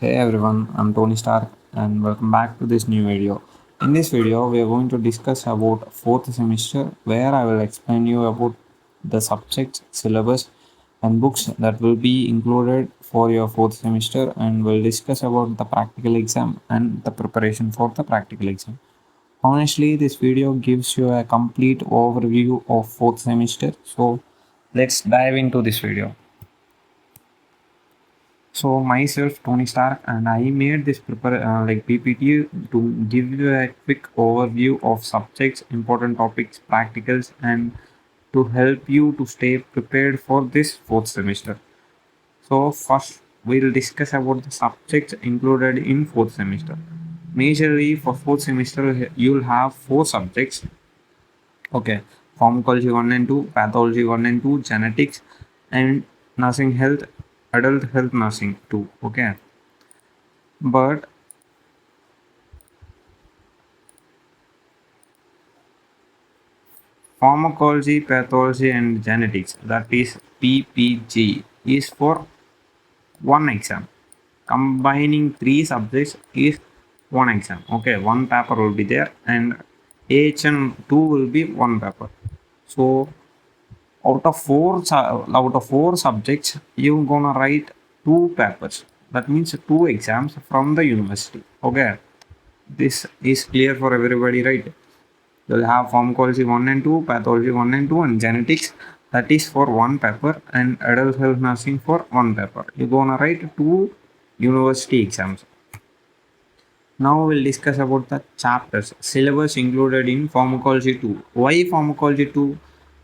Hey everyone, I'm Tony Stark and welcome back to this new video. In this video, we are going to discuss about fourth semester where I will explain you about the subjects, syllabus and books that will be included for your fourth semester, and we'll discuss about the practical exam and the preparation for the practical exam. Honestly, this video gives you a complete overview of fourth semester. So let's dive into this video. So myself, Tony Stark, and I made this PPT to give you a quick overview of subjects, important topics, practicals, and to help you to stay prepared for this fourth semester. So first, we'll discuss about the subjects included in fourth semester. Majorly for fourth semester, you'll have four subjects. Okay, pharmacology 1 and 2, pathology 1 and 2, genetics, and nursing health, adult health nursing 2. Okay, but pharmacology, pathology, and genetics, that is PPG, is for one exam. Combining three subjects is one exam. Okay, one paper will be there, and AHN2 will be one paper. So out of four subjects, you're gonna write two papers. That means two exams from the university. Okay, this is clear for everybody, right? You'll have pharmacology 1 and 2, pathology 1 and 2, and genetics, that is for one paper, and adult health nursing for one paper. You're gonna write two university exams. Now we'll discuss about the chapters, syllabus included in pharmacology 2. Why pharmacology 2?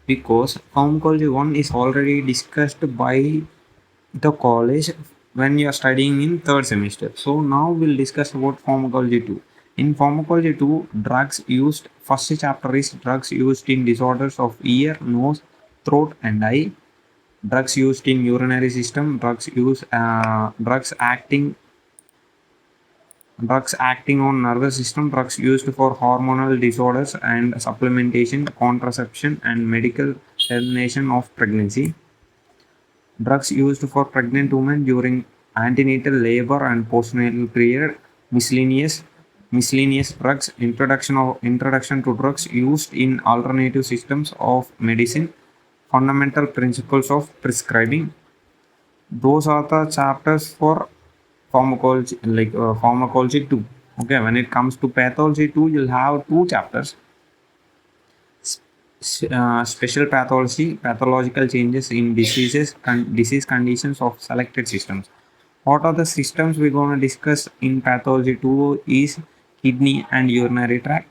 Because pharmacology 1 is already discussed by the college when you are studying in third semester. So now we'll discuss about pharmacology 2. In pharmacology 2, drugs used, first chapter is drugs used in disorders of ear, nose, throat and eye, drugs used in urinary system, drugs acting on nervous system, drugs used for hormonal disorders and supplementation, contraception and medical termination of pregnancy, drugs used for pregnant women during antenatal labor and postnatal period, miscellaneous drugs, introduction to drugs used in alternative systems of medicine, fundamental principles of prescribing. Those are the chapters for pharmacology, pharmacology 2. Okay, when it comes to pathology 2, you'll have two chapters. Special pathology, pathological changes in disease conditions of selected systems. What are the systems we're going to discuss in pathology 2 is kidney and urinary tract,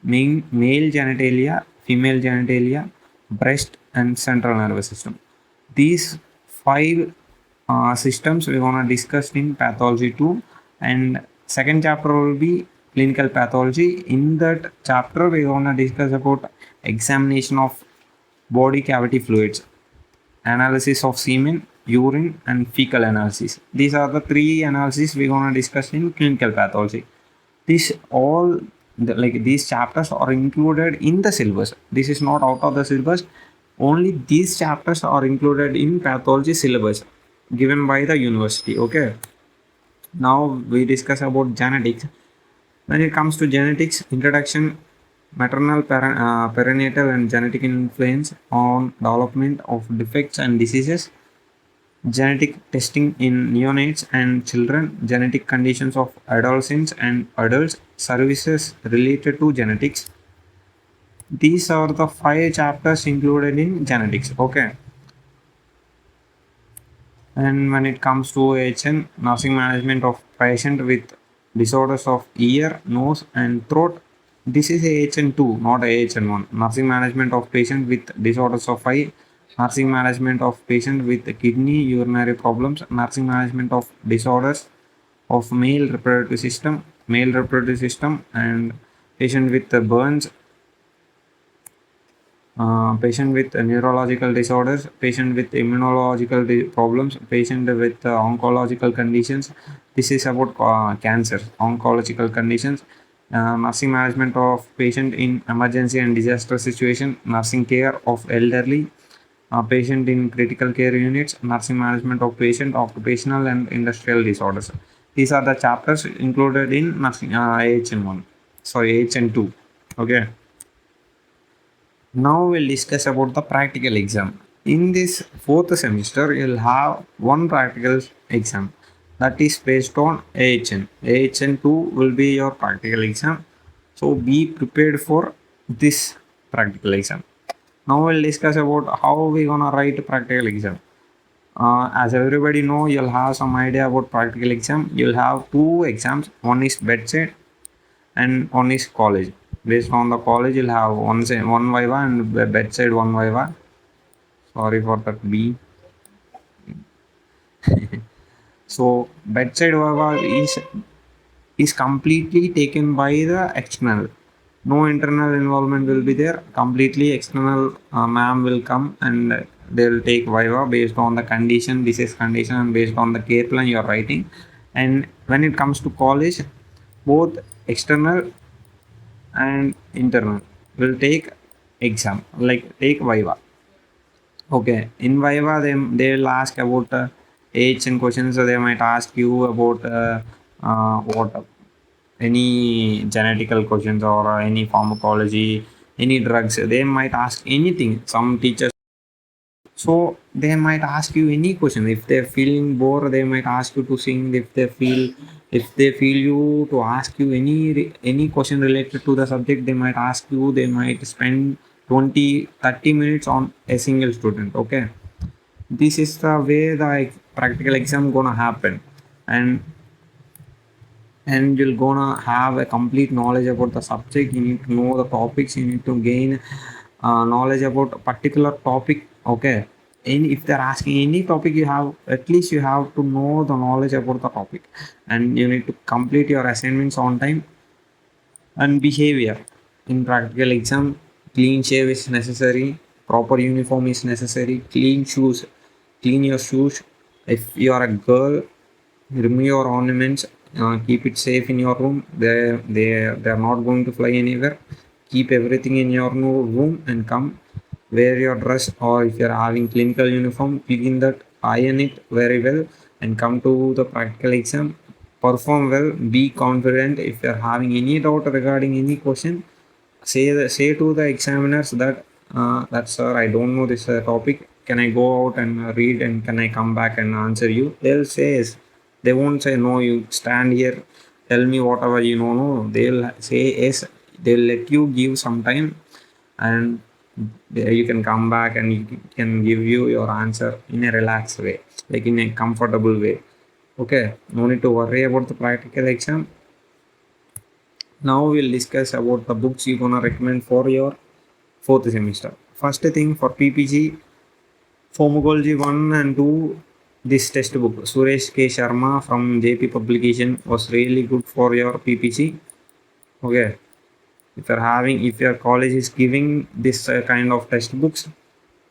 male genitalia, female genitalia, breast, and central nervous system. These five systems we're going to discuss in pathology 2, and second chapter will be clinical pathology. In that chapter, we're going to discuss about examination of body cavity fluids, analysis of semen, urine, and fecal analysis. These are the three analyses we're going to discuss in clinical pathology. These chapters are included in the syllabus. This is not out of the syllabus. Only these chapters are included in pathology syllabus given by the university. Okay. Now we discuss about genetics. When it comes to genetics, introduction, maternal, perinatal, and genetic influence on development of defects and diseases, genetic testing in neonates and children, genetic conditions of adolescents and adults, services related to genetics. These are the five chapters included in genetics. Okay. And when it comes to HN, nursing management of patient with disorders of ear, nose, and throat. This is AHN2, not AHN1. Nursing management of patient with disorders of eye, nursing management of patient with kidney, urinary problems, nursing management of disorders of male reproductive system, and patient with burns, patient with neurological disorders, patient with immunological problems, patient with oncological conditions. This is about cancer, oncological conditions, nursing management of patient in emergency and disaster situation, nursing care of elderly, patient in critical care units, nursing management of patient, occupational and industrial disorders. These are the chapters included in nursing AHN1. Sorry, AHN2. Okay. Now we'll discuss about the practical exam. In this fourth semester, you'll have one practical exam that is based on AHN. AHN2 will be your practical exam. So be prepared for this practical exam. Now we'll discuss about how we gonna write practical exam. As everybody know, you'll have some idea about practical exam. You'll have two exams. One is bedside and one is college. Based on the college, you'll have one viva and bedside one viva. Sorry for that B. So bedside viva is completely taken by the external. No internal involvement will be there. Completely external ma'am will come and they will take viva based on the condition, disease condition, and based on the care plan you are writing. And when it comes to college, both external and internal will take exam, like take viva. Okay, in viva they will ask about age and questions. So they might ask you about what any genetical questions or any pharmacology, any drugs. They might ask anything. Some teachers, so they might ask you any question. If they're feeling bored, they might ask you to sing. If they feel you to ask you any question related to the subject, they might ask you. They might spend 20-30 minutes on a single student. Okay, this is the way the practical exam gonna happen. And you're gonna have a complete knowledge about the subject. You need to know the topics. You need to gain knowledge about a particular topic. Okay, and if they're asking any topic, you have at least you have to know the knowledge about the topic, and you need to complete your assignments on time. And behavior in practical exam, clean shave is necessary, proper uniform is necessary, clean your shoes. If you are a girl, remove your ornaments, keep it safe in your room. They are not going to fly anywhere. Keep everything in your room and come wear your dress, or if you're having clinical uniform, clean that, iron it very well, and come to the practical exam. Perform well, be confident. If you're having any doubt regarding any question, say to the examiners that sir, I don't know this topic, can I go out and read, and can I come back and answer you? They'll say yes. They won't say no, you stand here, tell me whatever you know. No, they'll say yes. They'll let you give some time, and you can come back and you can give you your answer in a relaxed way, like in a comfortable way. Okay, no need to worry about the practical exam. Now we'll discuss about the books you're gonna recommend for your fourth semester. First thing, for PPG, Pharmacology 1 and 2, this textbook, Suresh K. Sharma from JP Publication, was really good for your PPG. Okay, if your college is giving this kind of textbooks,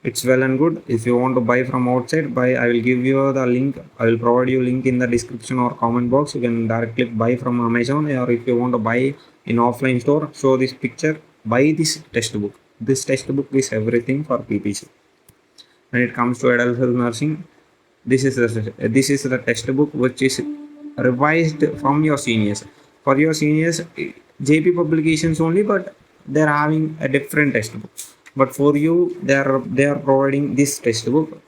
it's well and good. If you want to buy from outside, I will give you the link. I will provide you link in the description or comment box. You can directly buy from Amazon, or if you want to buy in offline store, show this picture, buy this textbook. This textbook is everything for PPC. When it comes to adult health nursing, this is the textbook which is revised from your seniors. For your seniors, JP publications only, but they're having a different textbook. But for you, they are providing this textbook,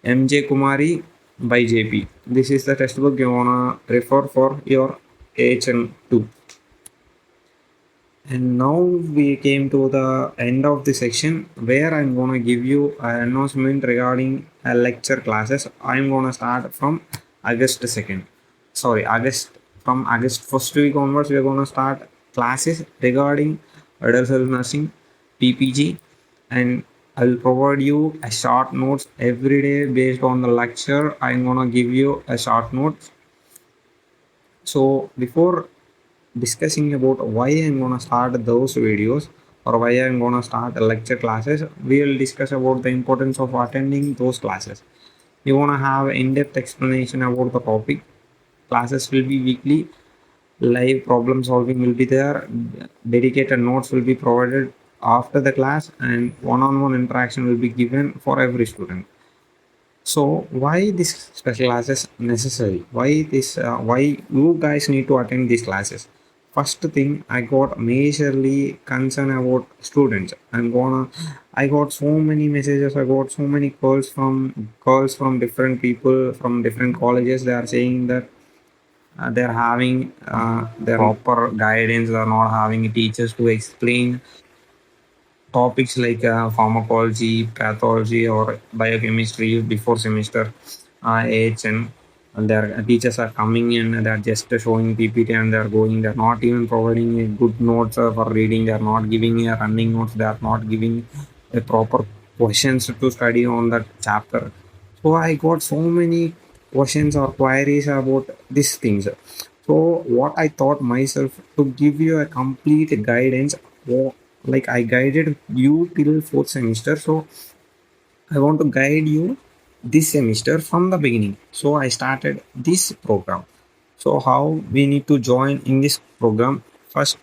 MJ Kumari by JP. This is the textbook you wanna refer for your HN2. And now we came to the end of the section where I'm gonna give you an announcement regarding lecture classes. I'm gonna start from August 2nd. Sorry, August first week onwards, we're gonna start classes regarding adult health nursing, PPG, and I'll provide you a short notes every day based on the lecture. I'm gonna give you a short notes. So before discussing about why I'm gonna start those videos or why I'm gonna start lecture classes, we will discuss about the importance of attending those classes. You wanna have in-depth explanation about the topic. Classes will be weekly. Live problem solving will be there. Dedicated notes will be provided after the class, and one-on-one interaction will be given for every student. So why this special classes necessary? Why this? Why you guys need to attend these classes? First thing, I got majorly concerned about students. I got so many messages. I got so many calls from different people from different colleges. They are saying that they're having their proper guidance. They're not having teachers to explain topics like pharmacology, pathology, or biochemistry before semester AHN. And their teachers are coming in, they're just showing PPT and they're going. They're not even providing a good notes for reading. They're not giving a running notes. They are not giving a proper questions to study on that chapter. So I got so many questions or queries about these things. So what I thought myself to give you a complete guidance, like I guided you till fourth semester. So I want to guide you this semester from the beginning. So I started this program. So how we need to join in this program? First,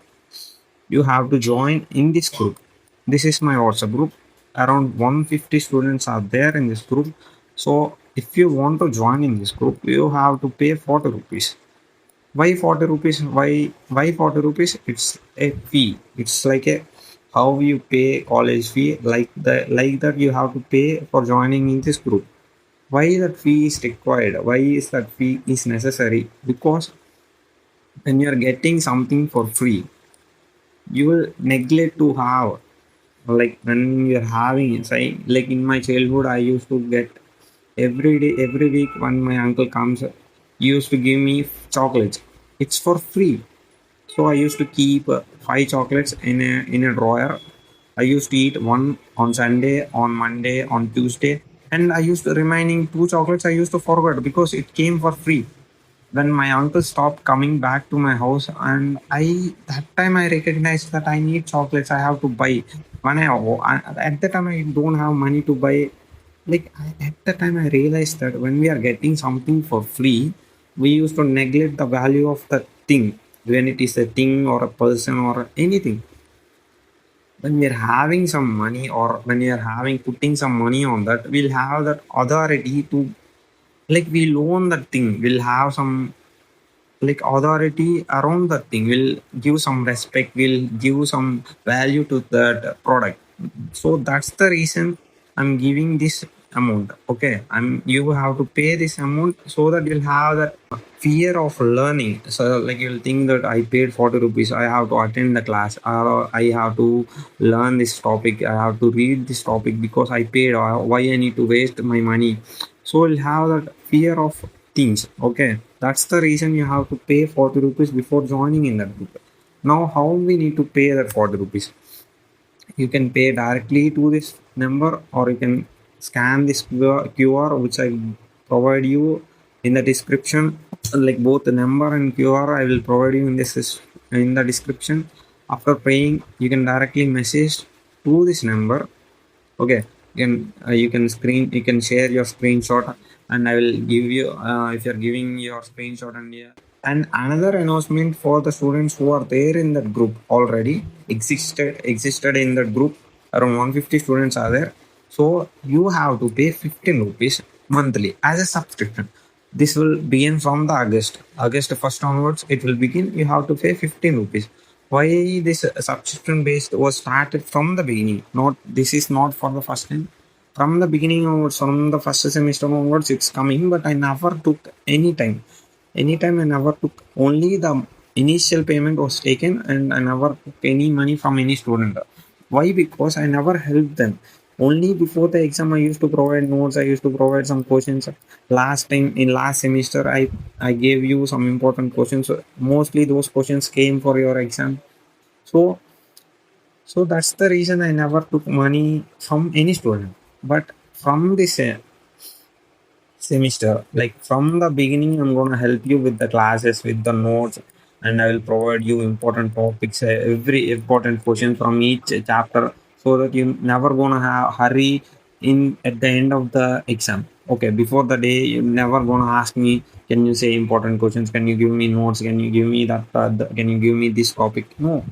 you have to join in this group. This is my WhatsApp group. Around 150 students are there in this group. So if you want to join in this group, you have to pay 40 rupees. Why 40 rupees? Why 40 rupees? It's a fee. It's like a how you pay college fee, like that you have to pay for joining in this group. Why that fee is required? Why is that fee is necessary? Because when you are getting something for free, you will neglect to have, like when you're having say, like in my childhood I used to get every day, every week when my uncle comes, he used to give me chocolates. It's for free. So I used to keep five chocolates in a drawer. I used to eat one on Sunday, on Monday, on Tuesday, and I used to remaining two chocolates I used to forget because it came for free. When my uncle stopped coming back to my house, and I that time I recognized that I need chocolates. I have to buy. When at the time I don't have money to buy. At the time I realized that when we are getting something for free, we used to neglect the value of the thing. When it is a thing or a person or anything, when we are having some money or when we are having putting some money on that, we'll have that authority to, like, we'll own that thing. We'll have some, like, authority around the thing, will give some respect, will give some value to that product. So that's the reason I'm giving this amount. Okay, I'm you have to pay this amount so that you'll have that fear of learning. So like you'll think that I paid 40 rupees, I have to attend the class, or I have to learn this topic, I have to read this topic because I paid, or why I need to waste my money. So you'll have that fear of things. Okay, that's the reason you have to pay 40 rupees before joining in that group. Now how we need to pay that 40 rupees? You can pay directly to this number, or you can scan this QR which I provide you in the description. Like both the number and QR I will provide you in this in the description. After paying, you can directly message to this number. Okay, you can share your screenshot, and I will give you if you're giving your screenshot. And yeah, and another announcement for the students who are there in that group already existed in that group. Around 150 students are there. So you have to pay 15 rupees monthly as a subscription. This will begin from the August 1st onwards. It will begin. You have to pay 15 rupees. Why this subscription based was started from the beginning? Not this is not for the first time. From the beginning onwards, from the first semester onwards, it's coming. But I never took any time. Anytime I never took. Only the initial payment was taken, and I never took any money from any student. Why? Because I never helped them. Only before the exam I used to provide notes, I used to provide some questions. Last time in last semester I gave you some important questions. Mostly those questions came for your exam. So so that's the reason I never took money from any student. But from this semester, like from the beginning, I'm going to help you with the classes, with the notes, and I will provide you important topics, every important question from each chapter, so that you never going to have hurry in at the end of the exam. Okay, before the day, you never going to ask me, can you say important questions? Can you give me notes? Can you give me that? Can you give me this topic? No,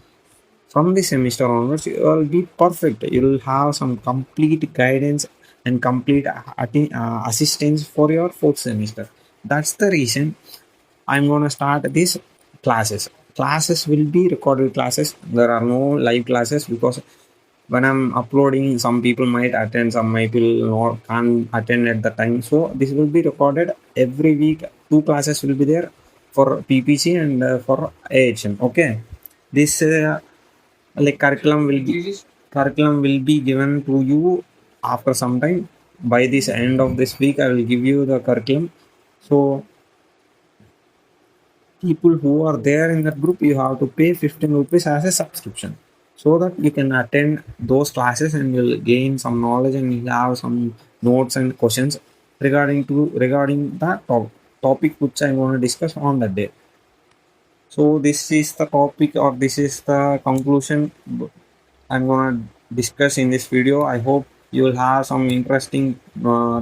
from this semester onwards, you will be perfect. You will have some complete guidance, and complete assistance for your fourth semester. That's the reason I'm gonna start this classes. Classes will be recorded classes. There are no live classes because when I'm uploading, some people might attend, some people not can't attend at the time. So this will be recorded every week. Two classes will be there for PPC and for AHM. Okay, this like curriculum will be given to you after some time. By this end of this week, I will give you the curriculum. So people who are there in that group, you have to pay 15 rupees as a subscription so that you can attend those classes and you'll gain some knowledge and you'll have some notes and questions regarding the topic which I want to discuss on that day. So this is the topic, or this is the conclusion I'm gonna discuss in this video. I hope you will have some interesting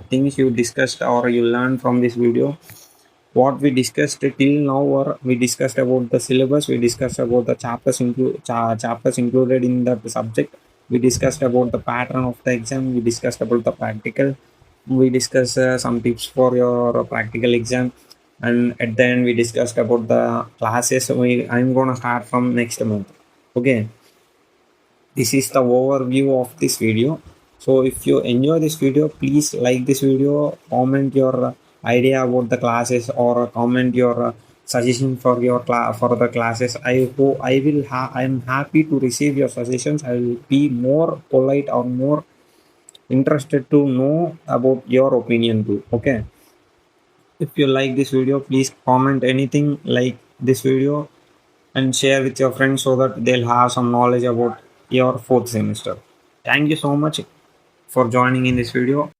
things you discussed or you learned from this video. What we discussed till now, or we discussed about the syllabus, we discussed about the chapters included in the subject, we discussed about the pattern of the exam, we discussed about the practical, we discussed some tips for your practical exam, and at the end we discussed about the classes I'm gonna start from next month. Okay, this is the overview of this video. So if you enjoy this video, please like this video, comment your idea about the classes, or comment your suggestion for your for the classes. I hope I'm happy to receive your suggestions. I will be more polite or more interested to know about your opinion too. Okay, if you like this video, please comment anything like this video and share with your friends so that they'll have some knowledge about your fourth semester. Thank you so much for joining in this video.